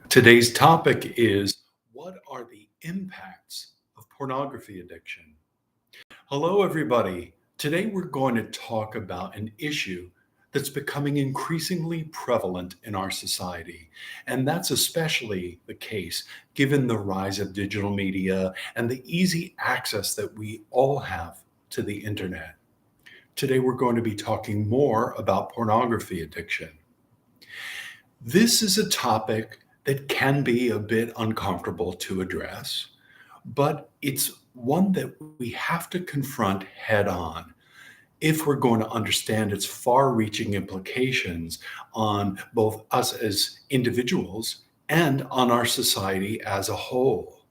Today's topic is, what are the impacts of pornography addiction? Hello, everybody. Today we're going to talk about an issue that's becoming increasingly prevalent in our society. And that's especially the case given the rise of digital media and the easy access that we all have to the internet. Today we're going to be talking more about pornography addiction. This is a topic that can be a bit uncomfortable to address, but it's one that we have to confront head on if we're going to understand its far reaching implications on both us as individuals and on our society as a whole.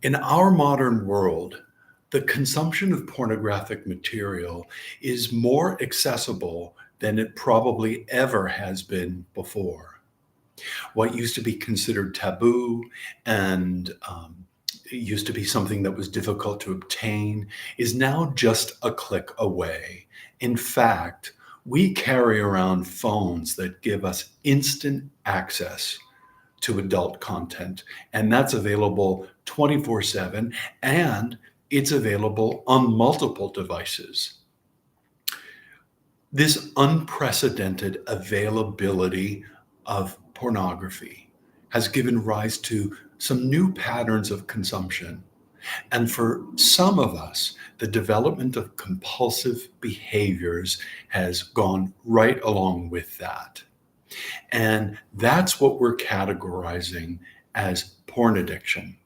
In our modern world, the consumption of pornographic material is more accessible than it probably ever has been before. What used to be considered taboo and it used to be something that was difficult to obtain is now just a click away. In fact, we carry around phones that give us instant access to adult content, and that's available 24/7, and it's available on multiple devices. This unprecedented availability of pornography has given rise to some new patterns of consumption. And for some of us, the development of compulsive behaviors has gone right along with that. And that's what we're categorizing as porn addiction.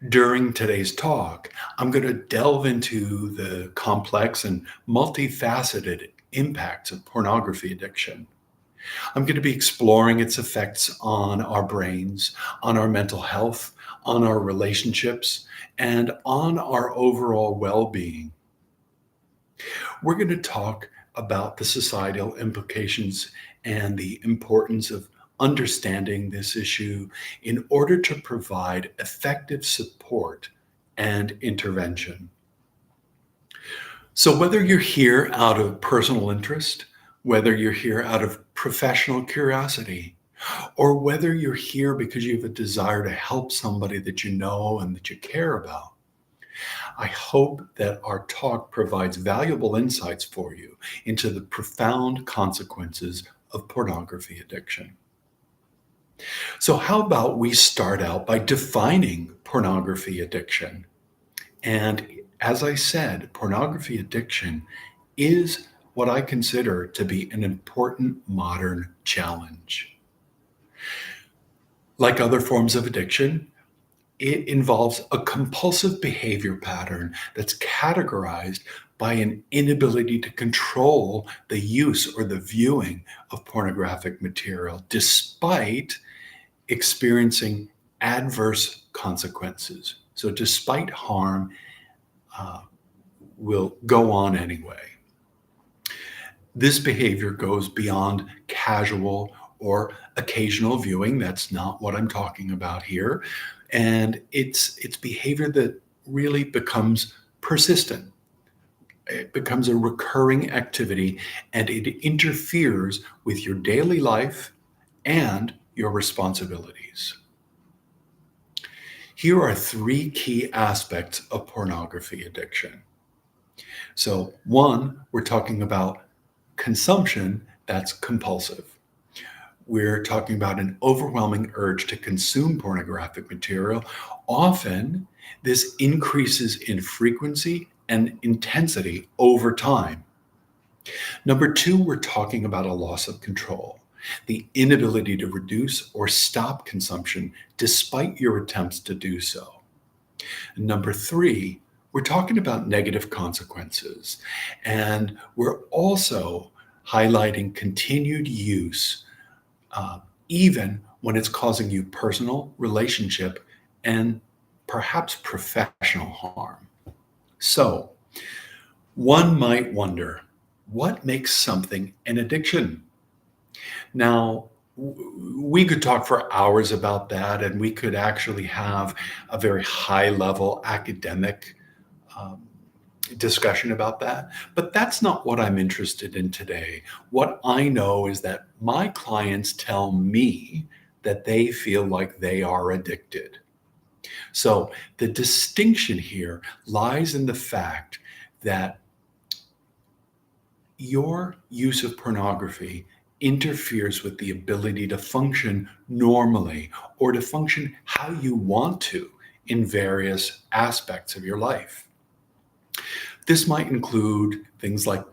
During today's talk, I'm going to delve into the complex and multifaceted impacts of pornography addiction. I'm going to be exploring its effects on our brains, on our mental health, on our relationships, and on our overall well being. We're going to talk about the societal implications and the importance of understanding this issue in order to provide effective support and intervention. So, whether you're here out of personal interest, whether you're here out of professional curiosity, or whether you're here because you have a desire to help somebody that you know and that you care about, I hope that our talk provides valuable insights for you into the profound consequences of pornography addiction. So, how about we start out by defining pornography addiction? And as I said, pornography addiction is what I consider to be an important modern challenge. Like other forms of addiction, it involves a compulsive behavior pattern that's categorized by an inability to control the use or the viewing of pornographic material, despite experiencing adverse consequences. So, despite harm, uh, will go on anyway. This behavior goes beyond casual or occasional viewing. That's not what I'm talking about here. And it's behavior that really becomes persistent. It becomes a recurring activity and it interferes with your daily life and your responsibilities. Here are three key aspects of pornography addiction. So, one, we're talking about consumption that's compulsive. We're talking about an overwhelming urge to consume pornographic material. Often, this increases in frequency and intensity over time. Number two, we're talking about a loss of control, the inability to reduce or stop consumption despite your attempts to do so. And number three, we're talking about negative consequences. And we're also highlighting continued use, even when it's causing you personal, relationship, and perhaps professional harm. So, one might wonder, what makes something an addiction? Now, we could talk for hours about that, and we could actually have a very high level academic um, discussion about that. But that's not what I'm interested in today. What I know is that my clients tell me that they feel like they are addicted. So the distinction here lies in the fact that your use of pornography interferes with the ability to function normally or to function how you want to in various aspects of your life. This might include things like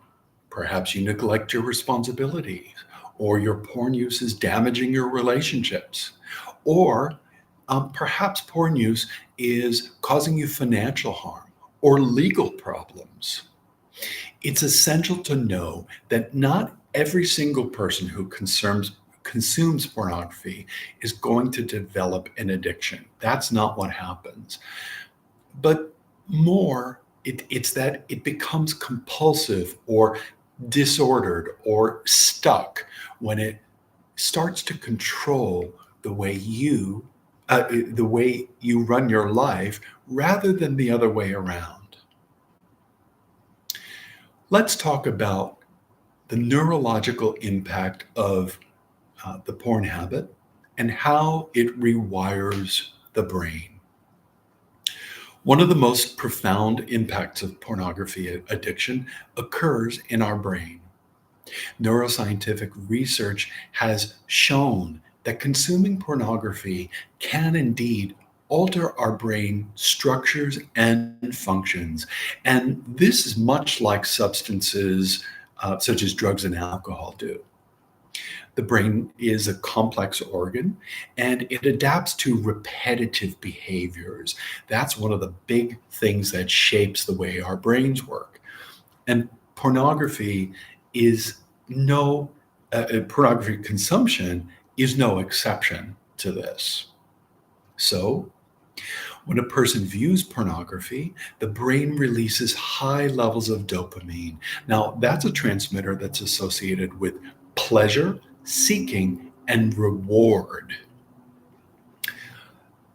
perhaps you neglect your responsibilities, or your porn use is damaging your relationships, or perhaps porn use is causing you financial harm or legal problems. It's essential to know that not every single person who consumes pornography is going to develop an addiction. That's not what happens. But more, it's that it becomes compulsive or disordered or stuck when it starts to control the way you run your life rather than the other way around. Let's talk about the neurological impact of the porn habit and how it rewires the brain. One of the most profound impacts of pornography addiction occurs in our brain. Neuroscientific research has shown that consuming pornography can indeed alter our brain structures and functions. And this is much like substances such as drugs and alcohol do. The brain is a complex organ and it adapts to repetitive behaviors. That's one of the big things that shapes the way our brains work. And pornography is no, pornography consumption is no exception to this. So, when a person views pornography, the brain releases high levels of dopamine. Now, that's a transmitter that's associated with pleasure, seeking, and reward.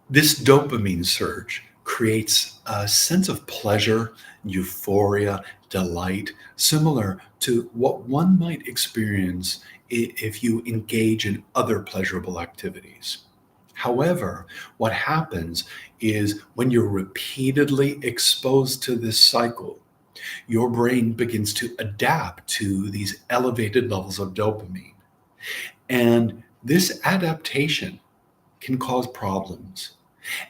This dopamine surge creates a sense of pleasure, euphoria, delight, similar to what one might experience if you engage in other pleasurable activities. However, what happens is when you're repeatedly exposed to this cycle, your brain begins to adapt to these elevated levels of dopamine. And this adaptation can cause problems.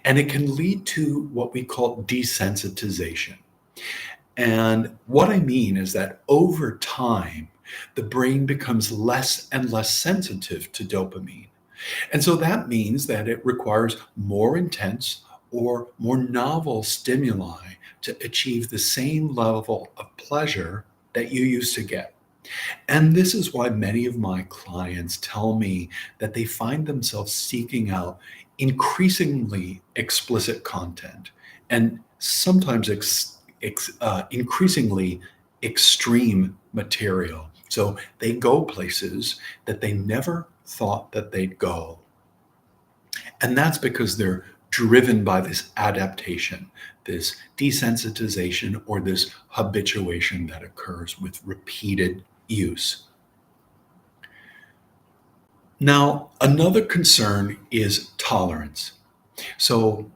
And it can lead to what we call desensitization. And what I mean is that over time, the brain becomes less and less sensitive to dopamine. And so that means that it requires more intense or more novel stimuli to achieve the same level of pleasure that you used to get. And this is why many of my clients tell me that they find themselves seeking out increasingly explicit content and sometimes increasingly extreme material. So they go places that they never thought that they'd go. And that's because they're driven by this adaptation, this desensitization, or this habituation that occurs with repeated use. Now, another concern is tolerance. So,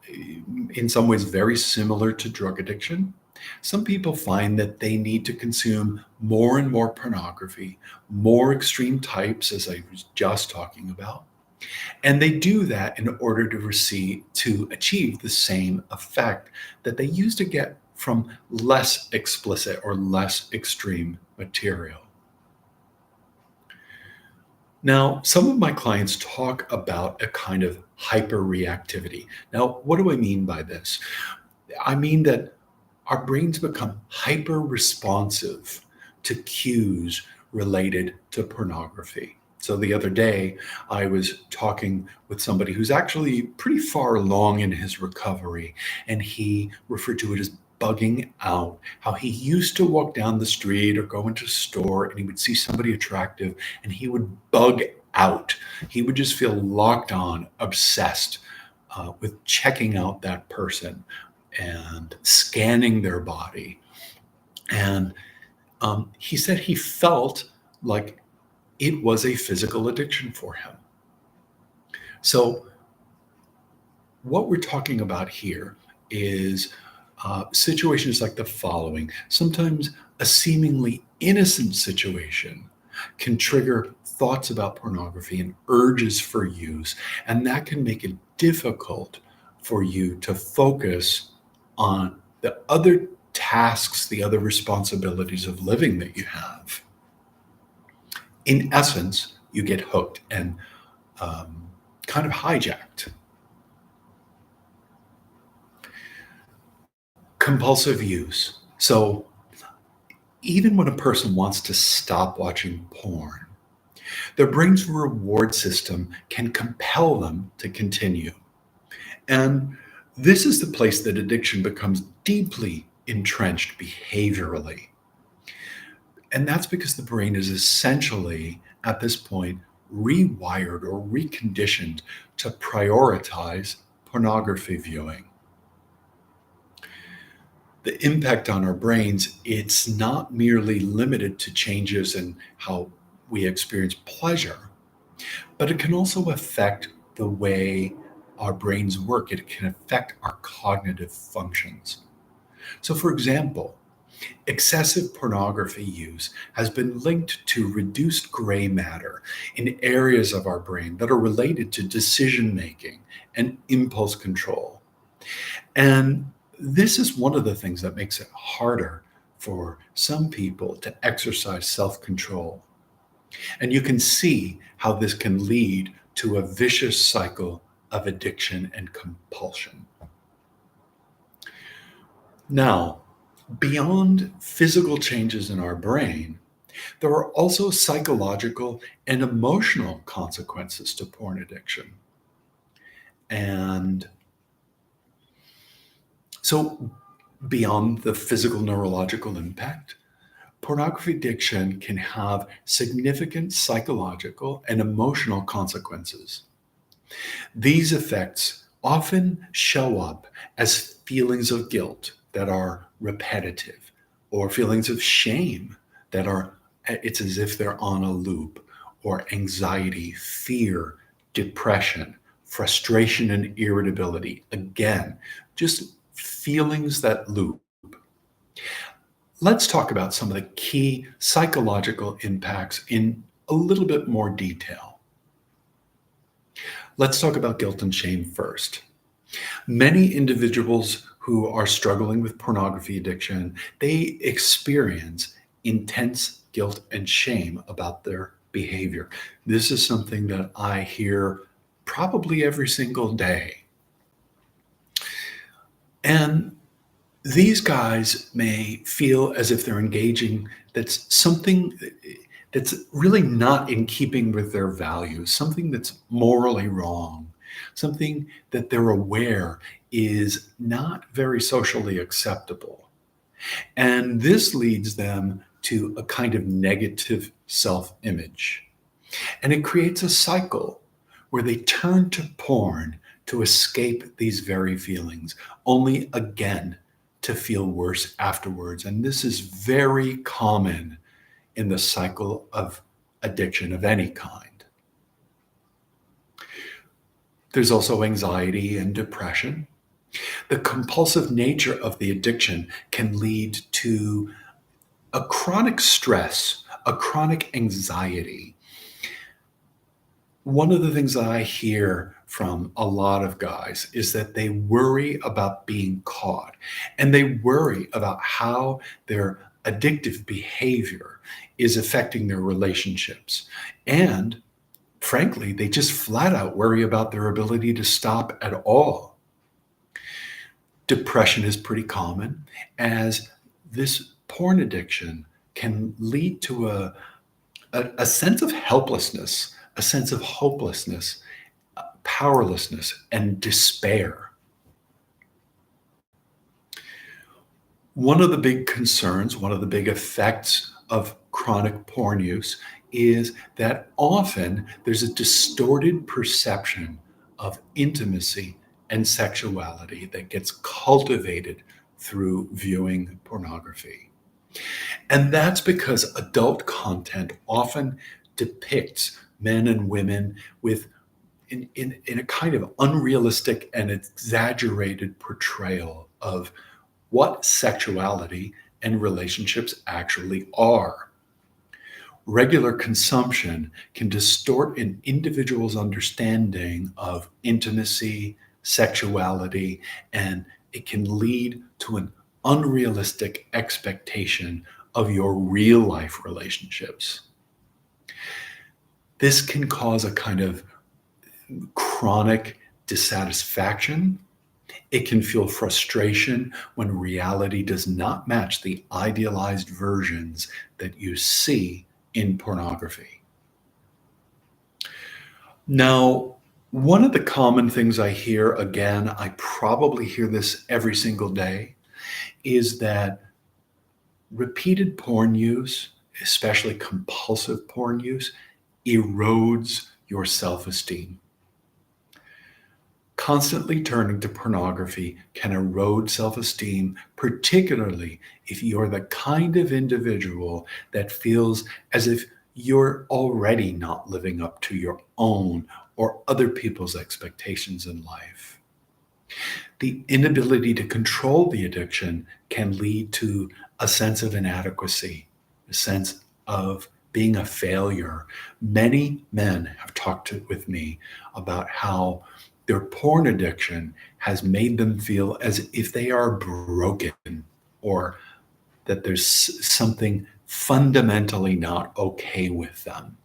in some ways, very similar to drug addiction, some people find that they need to consume more and more pornography, more extreme types, as I was just talking about. And they do that in order to achieve the same effect that they used to get from less explicit or less extreme material. Now, some of my clients talk about a kind of hyperreactivity. Now, what do I mean by this? I mean that our brains become hyper responsive to cues related to pornography. So the other day, I was talking with somebody who's actually pretty far along in his recovery, and he referred to it as bugging out. How he used to walk down the street or go into a store and he would see somebody attractive and he would bug out. He would just feel locked on, obsessed with checking out that person. and scanning their body. And he said he felt like it was a physical addiction for him. So, what we're talking about here is situations like the following. Sometimes a seemingly innocent situation can trigger thoughts about pornography and urges for use, and that can make it difficult for you to focus on the other tasks, the other responsibilities of living that you have. In essence, you get hooked and kind of hijacked. Compulsive use. So, even when a person wants to stop watching porn, their brain's reward system can compel them to continue. And this is the place that addiction becomes deeply entrenched behaviorally. And that's because the brain is essentially, at this point, rewired or reconditioned to prioritize pornography viewing. The impact on our brains, it's not merely limited to changes in how we experience pleasure, but it can also affect the way our brains work. It can affect our cognitive functions. So, for example, excessive pornography use has been linked to reduced gray matter in areas of our brain that are related to decision making and impulse control. And this is one of the things that makes it harder for some people to exercise self control. And you can see how this can lead to a vicious cycle of addiction and compulsion. Now, beyond physical changes in our brain, there are also psychological and emotional consequences to porn addiction. And so, beyond the physical neurological impact, pornography addiction can have significant psychological and emotional consequences. These effects often show up as feelings of guilt that are repetitive, or feelings of shame that are, it's as if they're on a loop, or anxiety, fear, depression, frustration, and irritability. Again, just feelings that loop. Let's talk about some of the key psychological impacts in a little bit more detail. Let's talk about guilt and shame first. Many individuals who are struggling with pornography addiction, they experience intense guilt and shame about their behavior. This is something that I hear probably every single day. And these guys may feel as if they're engaging that's something that's really not in keeping with their values, something that's morally wrong, something that they're aware is not very socially acceptable. And this leads them to a kind of negative self image. And it creates a cycle where they turn to porn to escape these very feelings, only again to feel worse afterwards. And this is very common in the cycle of addiction of any kind. There's also anxiety and depression. The compulsive nature of the addiction can lead to a chronic stress, a chronic anxiety. One of the things that I hear from a lot of guys is that they worry about being caught, and they worry about how their addictive behavior is affecting their relationships. And frankly, they just flat out worry about their ability to stop at all. Depression is pretty common, as this porn addiction can lead to a sense of helplessness, a sense of hopelessness, powerlessness, and despair. One of the big concerns, one of the big effects of chronic porn use is that often there's a distorted perception of intimacy and sexuality that gets cultivated through viewing pornography. And that's because adult content often depicts men and women with in a kind of unrealistic and exaggerated portrayal of what sexuality and relationships actually are. Regular consumption can distort an individual's understanding of intimacy, sexuality, and it can lead to an unrealistic expectation of your real life relationships. This can cause a kind of chronic dissatisfaction. It can feel frustration when reality does not match the idealized versions that you see in pornography. Now, one of the common things I hear, again, I probably hear this every single day, is that repeated porn use, especially compulsive porn use, erodes your self esteem. Constantly turning to pornography can erode self esteem, particularly if you're the kind of individual that feels as if you're already not living up to your own or other people's expectations in life. The inability to control the addiction can lead to a sense of inadequacy, a sense of being a failure. Many men have with me about how their porn addiction has made them feel as if they are broken or that there's something fundamentally not okay with them.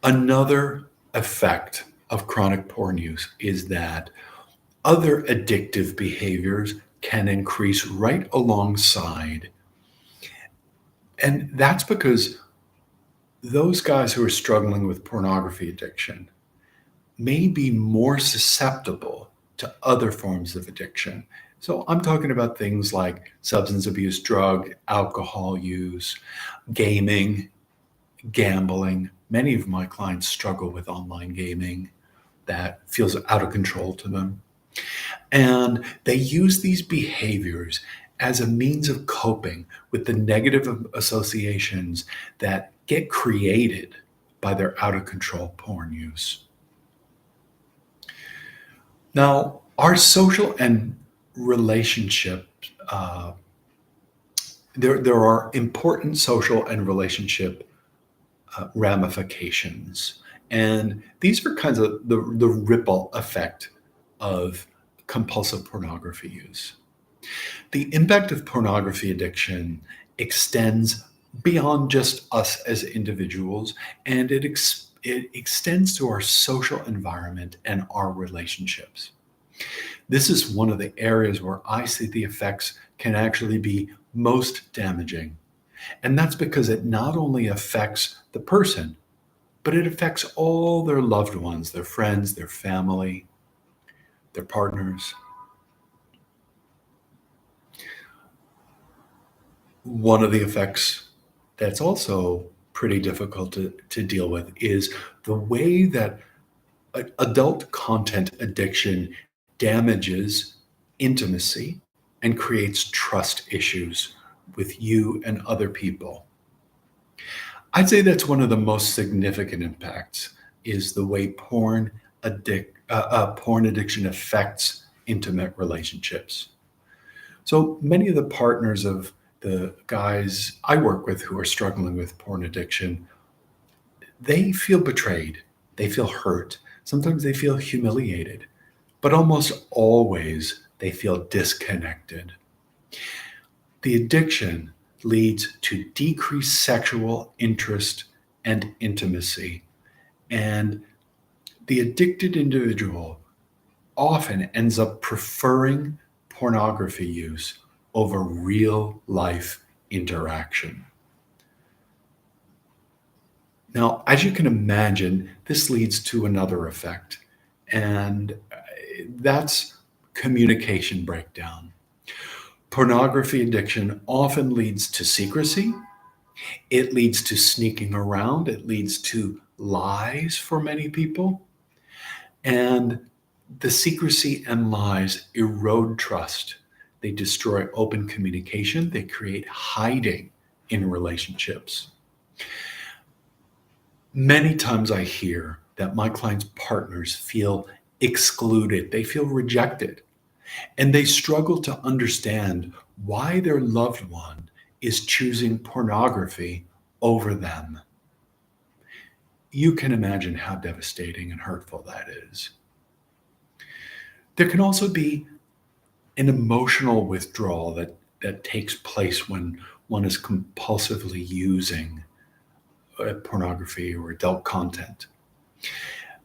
Another effect of chronic porn use is that other addictive behaviors can increase right alongside. And that's because those guys who are struggling with pornography addiction may be more susceptible to other forms of addiction. So I'm talking about things like substance abuse, drug, alcohol use, gaming, gambling. Many of my clients struggle with online gaming that feels out of control to them. And they use these behaviors as a means of coping with the negative associations that get created by their out of control porn use. Now, our social and relationship, there are important social and relationship ramifications. And these are kinds of the ripple effect of compulsive pornography use. The impact of pornography addiction extends beyond just us as individuals, and it extends to our social environment and our relationships. This is one of the areas where I see the effects can actually be most damaging. And that's because it not only affects the person, but it affects all their loved ones, their friends, their family, their partners. One of the effects that's also pretty difficult to deal with is the way that adult content addiction damages intimacy and creates trust issues with you and other people. I'd say that's one of the most significant impacts is the way porn addiction affects intimate relationships. So many of the partners of the guys I work with who are struggling with porn addiction, they feel betrayed. They feel hurt. Sometimes they feel humiliated, but almost always they feel disconnected. The addiction leads to decreased sexual interest and intimacy. And the addicted individual often ends up preferring pornography use over real life interaction. Now, as you can imagine, this leads to another effect, and that's communication breakdown. Pornography addiction often leads to secrecy. It leads to sneaking around. It leads to lies for many people. And the secrecy and lies erode trust. They destroy open communication. They create hiding in relationships. Many times I hear that my clients' partners feel excluded, they feel rejected, and they struggle to understand why their loved one is choosing pornography over them. You can imagine how devastating and hurtful that is. There can also be an emotional withdrawal that takes place when one is compulsively using pornography or adult content.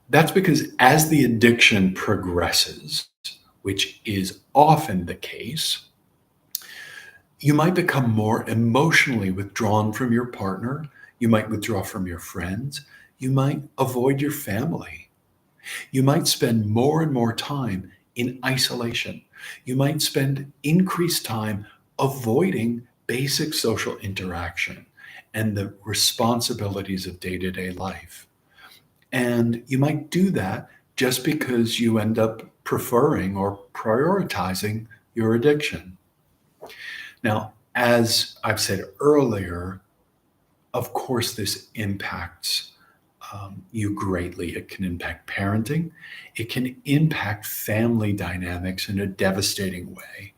That's because as the addiction progresses, which is often the case, you might become more emotionally withdrawn from your partner. You might withdraw from your friends. You might avoid your family. You might spend more and more time in isolation. You might spend increased time avoiding basic social interaction and the responsibilities of day to day life. And you might do that just because you end up preferring or prioritizing your addiction. Now, as I've said earlier, of course, this impacts you greatly. It can impact parenting, it can impact family dynamics in a devastating way.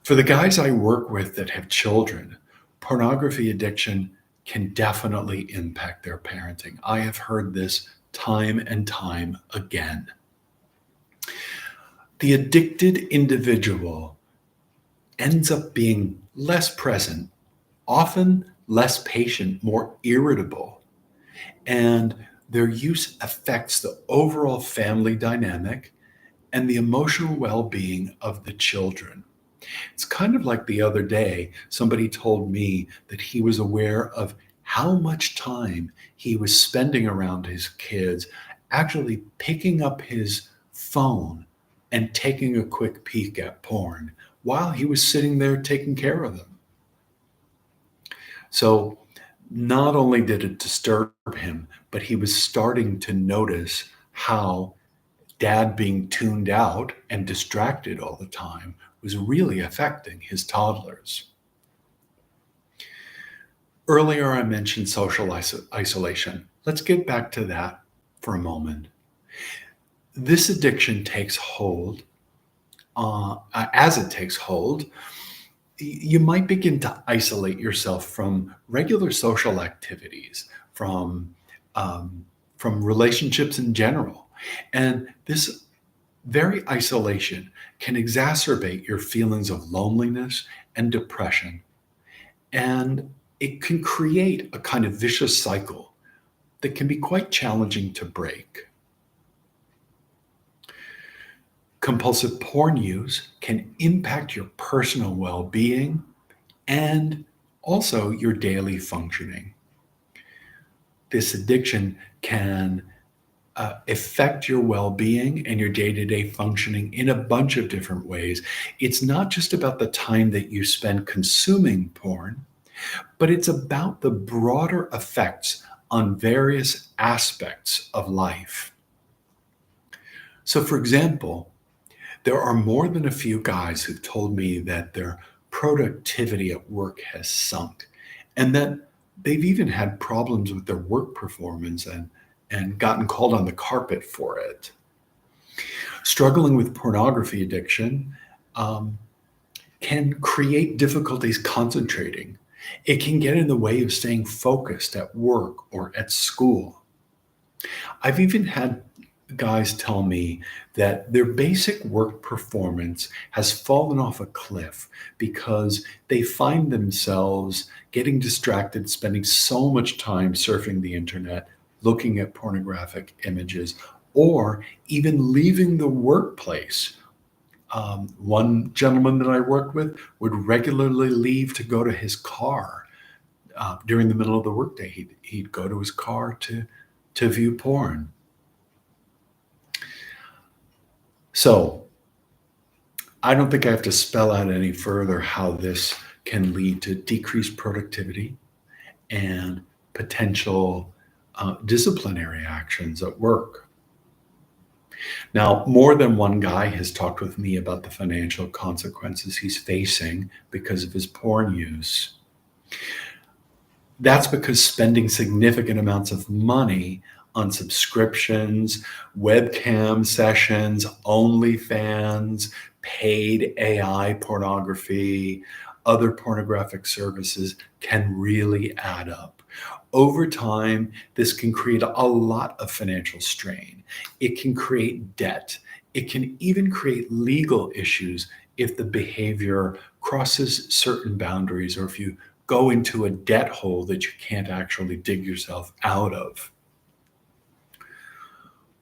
For the guys I work with that have children, pornography addiction can definitely impact their parenting. I have heard this time and time again. The addicted individual ends up being less present, often less patient, more irritable, and their use affects the overall family dynamic and the emotional well being of the children. It's kind of like the other day, somebody told me that he was aware of how much time he was spending around his kids, actually picking up his phone and taking a quick peek at porn while he was sitting there taking care of them. So, not only did it disturb him, but he was starting to notice how dad being tuned out and distracted all the time was really affecting his toddlers. Earlier, I mentioned social isolation. Let's get back to that for a moment. This addiction takes hold. As it takes hold, you might begin to isolate yourself from regular social activities, um, from relationships in general. And this very isolation can exacerbate your feelings of loneliness and depression. And it can create a kind of vicious cycle that can be quite challenging to break. Compulsive porn use can impact your personal well being and also your daily functioning. This addiction can affect your well being and your day to day functioning in a bunch of different ways. It's not just about the time that you spend consuming porn, but it's about the broader effects on various aspects of life. So, for example, there are more than a few guys who've told me that their productivity at work has sunk and that they've even had problems with their work performance and gotten called on the carpet for it. Struggling with pornography addiction um, can create difficulties concentrating. It can get in the way of staying focused at work or at school. I've even had guys tell me that their basic work performance has fallen off a cliff because they find themselves getting distracted, spending so much time surfing the internet, looking at pornographic images, or even leaving the workplace. One gentleman that I worked with would regularly leave to go to his car during the middle of the workday. He'd go to his car to view porn. So I don't think I have to spell out any further how this can lead to decreased productivity and potential disciplinary actions at work. Now, more than one guy has talked with me about the financial consequences he's facing because of his porn use. That's because spending significant amounts of money on subscriptions, webcam sessions, OnlyFans, paid AI pornography, other pornographic services can really add up. Over time, this can create a lot of financial strain. It can create debt. It can even create legal issues if the behavior crosses certain boundaries or if you go into a debt hole that you can't actually dig yourself out of.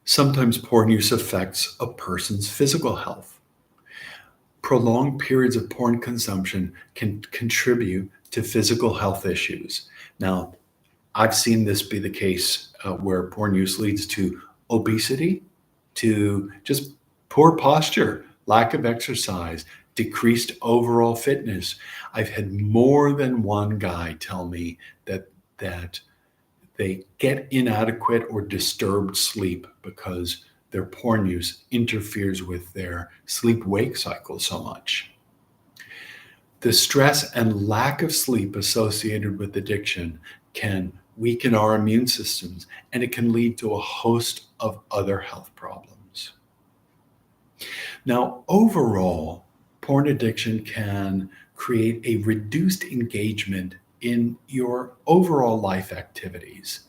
Sometimes porn use affects a person's physical health. Prolonged periods of porn consumption can contribute to physical health issues. Now, I've seen this be the case where porn use leads to obesity, to just poor posture, lack of exercise, decreased overall fitness. I've had more than one guy tell me that they get inadequate or disturbed sleep because their porn use interferes with their sleep-wake cycle so much. The stress and lack of sleep associated with addiction can weaken our immune systems, and it can lead to a host of other health problems. Now, overall, porn addiction can create a reduced engagement in your overall life activities.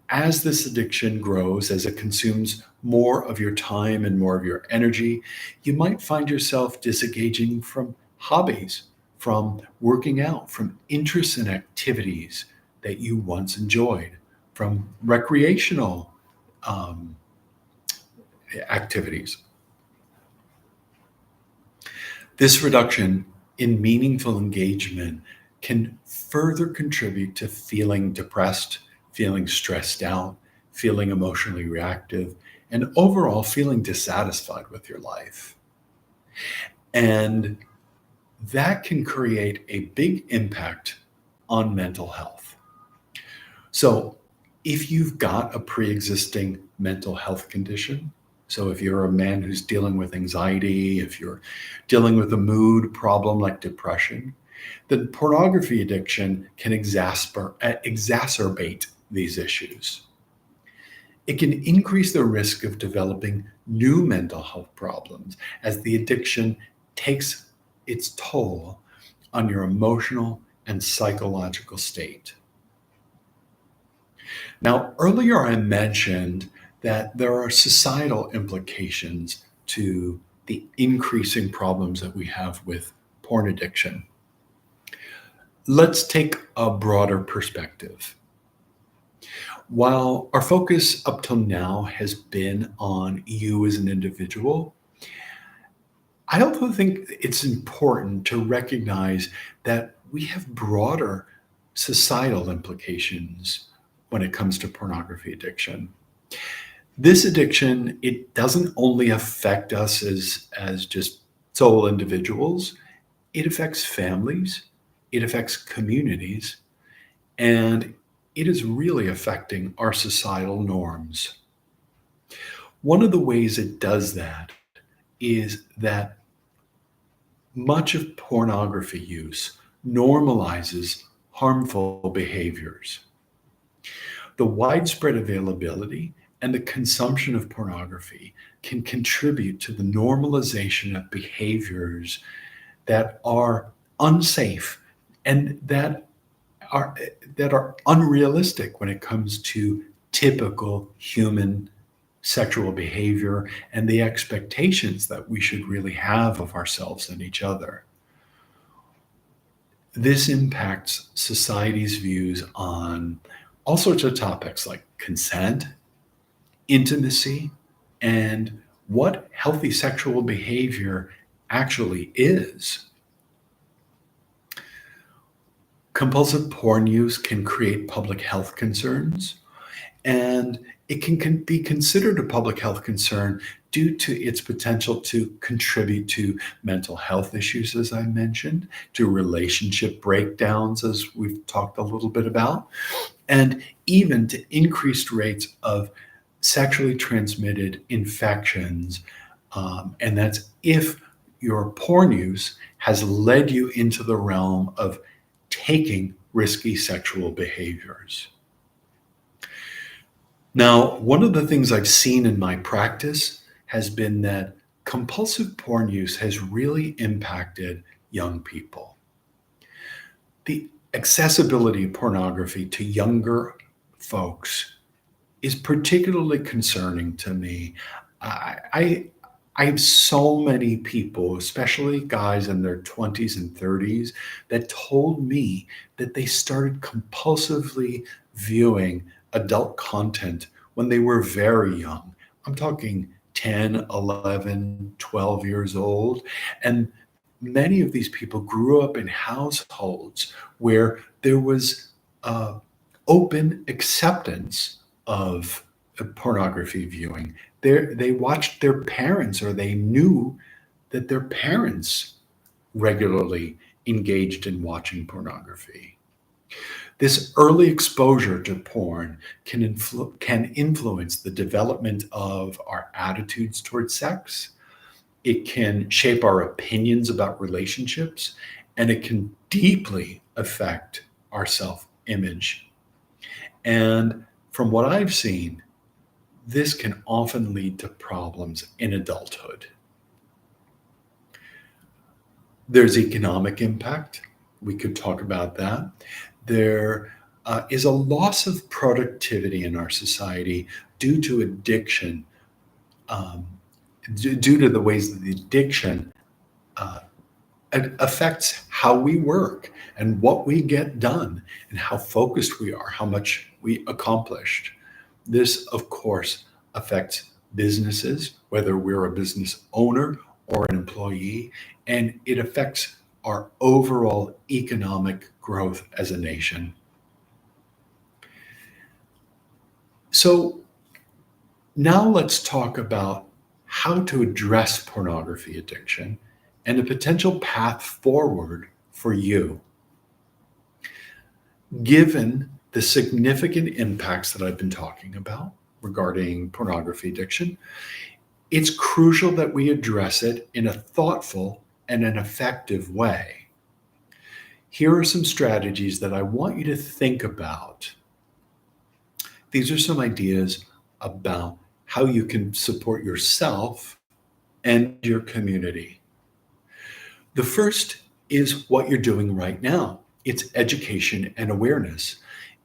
As this addiction grows, as it consumes more of your time and more of your energy, you might find yourself disengaging from hobbies, from working out, from interests and activities that you once enjoyed, from recreational um, activities. This reduction in meaningful engagement can further contribute to feeling depressed, feeling stressed out, feeling emotionally reactive, and overall feeling dissatisfied with your life. And that can create a big impact on mental health. So, if you've got a pre existing mental health condition, so if you're a man who's dealing with anxiety, if you're dealing with a mood problem like depression, then pornography addiction can exacerbate these issues. It can increase the risk of developing new mental health problems as the addiction takes its toll on your emotional and psychological state. Now, earlier I mentioned that there are societal implications to the increasing problems that we have with porn addiction. Let's take a broader perspective. While our focus up till now has been on you as an individual, I also think it's important to recognize that we have broader societal implications when it comes to pornography addiction. This addiction, it doesn't only affect us as just sole individuals, it affects families, it affects communities, and it is really affecting our societal norms. One of the ways it does that is that much of pornography use normalizes harmful behaviors. The widespread availability and the consumption of pornography can contribute to the normalization of behaviors that are unsafe and are that are unrealistic when it comes to typical human sexual behavior and the expectations that we should really have of ourselves and each other. This impacts society's views on all sorts of topics like consent, intimacy, and what healthy sexual behavior actually is. Compulsive porn use can create public health concerns, And it can be considered a public health concern due to its potential to contribute to mental health issues, as I mentioned, to relationship breakdowns, as we've talked a little bit about, and even to increased rates of sexually transmitted infections. And that's if your porn use has led you into the realm of taking risky sexual behaviors. Now, one of the things I've seen in my practice has been that compulsive porn use has really impacted young people. The accessibility of pornography to younger folks is particularly concerning to me. I have so many people, especially guys in their 20s and 30s, that told me that they started compulsively viewing adult content when they were very young. I'm talking 10, 11, 12 years old. And many of these people grew up in households where there was open acceptance of pornography viewing. They watched their parents, or they knew that their parents regularly engaged in watching pornography. This early exposure to porn can influence the development of our attitudes towards sex. It can shape our opinions about relationships, and it can deeply affect our self image. And from what I've seen, this can often lead to problems in adulthood. There's economic impact. We could talk about that. There is a loss of productivity in our society due to addiction, um, due to the ways that the addiction uh, affects how we work and what we get done and how focused we are, how much we accomplished. This, of course, affects businesses, whether we're a business owner or an employee, and it affects our overall economic growth as a nation. So now let's talk about how to address pornography addiction and a potential path forward for you. Given the significant impacts that I've been talking about regarding pornography addiction, it's crucial that we address it in a thoughtful and an effective way. Here are some strategies that I want you to think about. These are some ideas about how you can support yourself and your community. The first is what you're doing right now. It's education and awareness.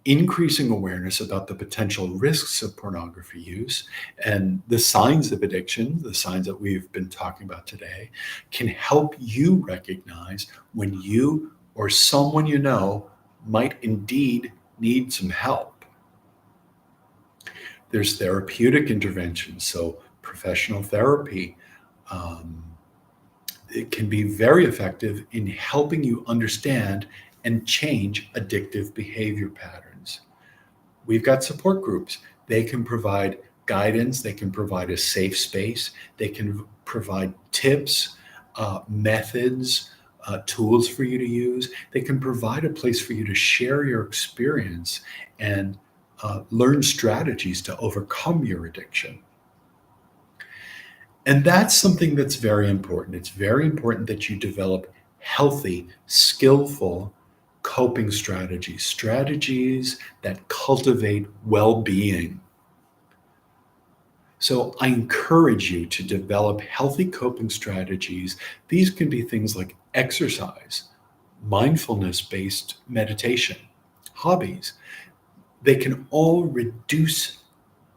Increasing awareness about the potential risks of pornography use and the signs of addiction, the signs that we've been talking about today, can help you recognize when you or someone you know might indeed need some help. There's therapeutic interventions, so professional therapy. Um, it can be very effective in helping you understand and change addictive behavior patterns. We've got support groups. They can provide guidance, they can provide a safe space, they can provide tips, methods, tools for you to use. They can provide a place for you to share your experience and learn strategies to overcome your addiction. And that's something that's very important. It's very important that you develop healthy, skillful coping strategies, strategies that cultivate well being. So I encourage you to develop healthy coping strategies. These can be things like exercise, mindfulness based meditation, hobbies. They can all reduce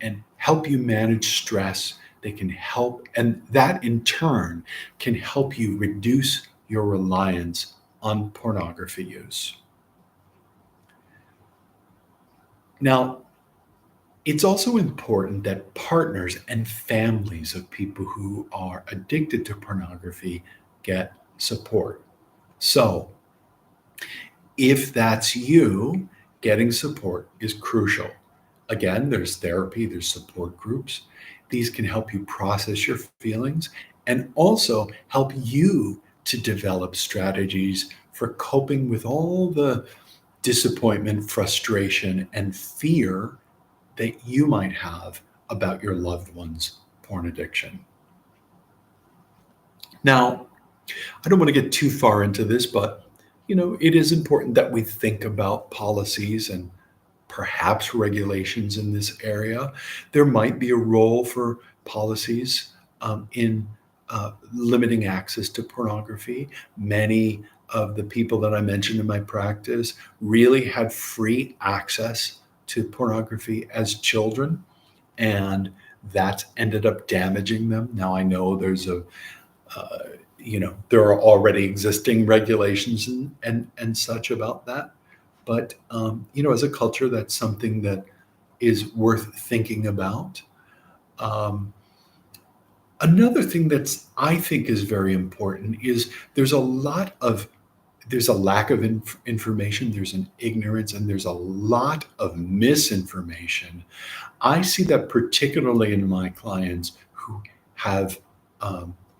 and help you manage stress. They can help, and that in turn can help you reduce your reliance on pornography use. Now, it's also important that partners and families of people who are addicted to pornography get support. So, if that's you, getting support is crucial. Again, there's therapy, there's support groups. These can help you process your feelings and also help you to develop strategies for coping with all the disappointment, frustration, and fear that you might have about your loved one's porn addiction. Now, I don't want to get too far into this, but it is important that we think about policies and perhaps regulations in this area. There might be a role for policies in limiting access to pornography. Many of the people that I mentioned in my practice really had free access to pornography as children, and that ended up damaging them. Now I know uh, there are already existing regulations and such about that, but as a culture, that's something that is worth thinking about. Um, Another thing that's I think is very important is there's a lot of there's a lack of information, there's an ignorance, and there's a lot of misinformation. I see that particularly in my clients who have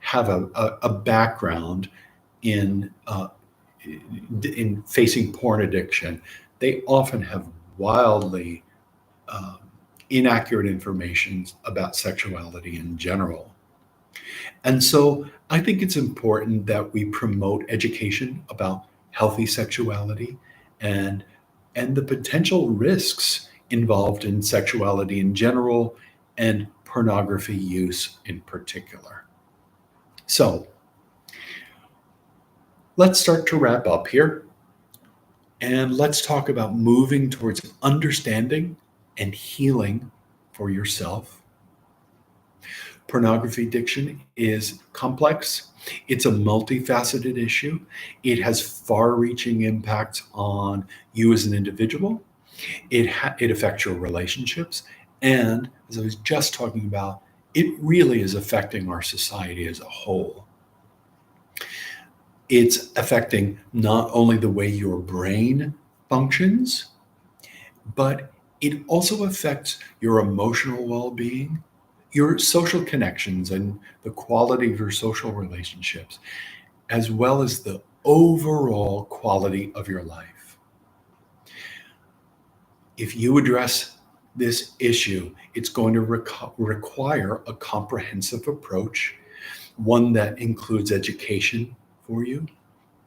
have a background in in facing porn addiction. They often have wildly um, inaccurate information about sexuality in general. And so I think it's important that we promote education about healthy sexuality and and the potential risks involved in sexuality in general and pornography use in particular. So let's start to wrap up here and let's talk about moving towards understanding and healing for yourself. Pornography addiction is complex. It's a multifaceted issue. It has far-reaching impacts on you as an individual. It affects your relationships, and as I was just talking about, it really is affecting our society as a whole. It's affecting not only the way your brain functions, but it also affects your emotional well-being, your social connections, and the quality of your social relationships, as well as the overall quality of your life. If you address this issue, it's going to require a comprehensive approach, one that includes education for you,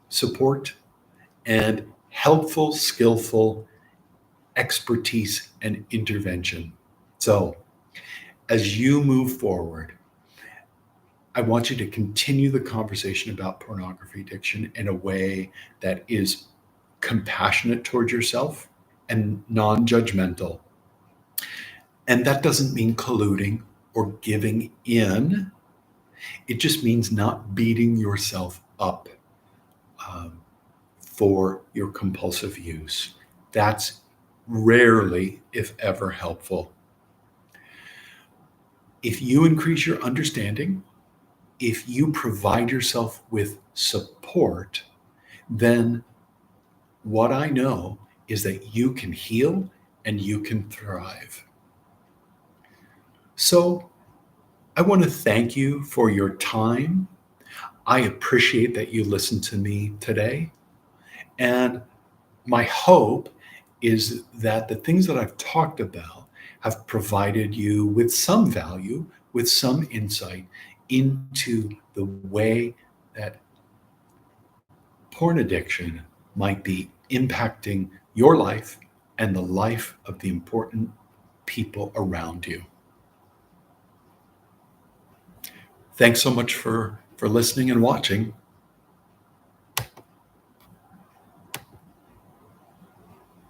support, and helpful, skillful expertise and intervention. So, as you move forward, I want you to continue the conversation about pornography addiction in a way that is compassionate towards yourself and non judgmental. And that doesn't mean colluding or giving in, it just means not beating yourself up um, for your compulsive use. That's rarely, if ever, helpful. If you increase your understanding, if you provide yourself with support, then what I know is that you can heal and you can thrive. So I want to thank you for your time. I appreciate that you listened to me today. And my hope is that the things that I've talked about have provided you with some value, with some insight into the way that porn addiction might be impacting your life and the life of the important people around you. Thanks so much for listening and watching.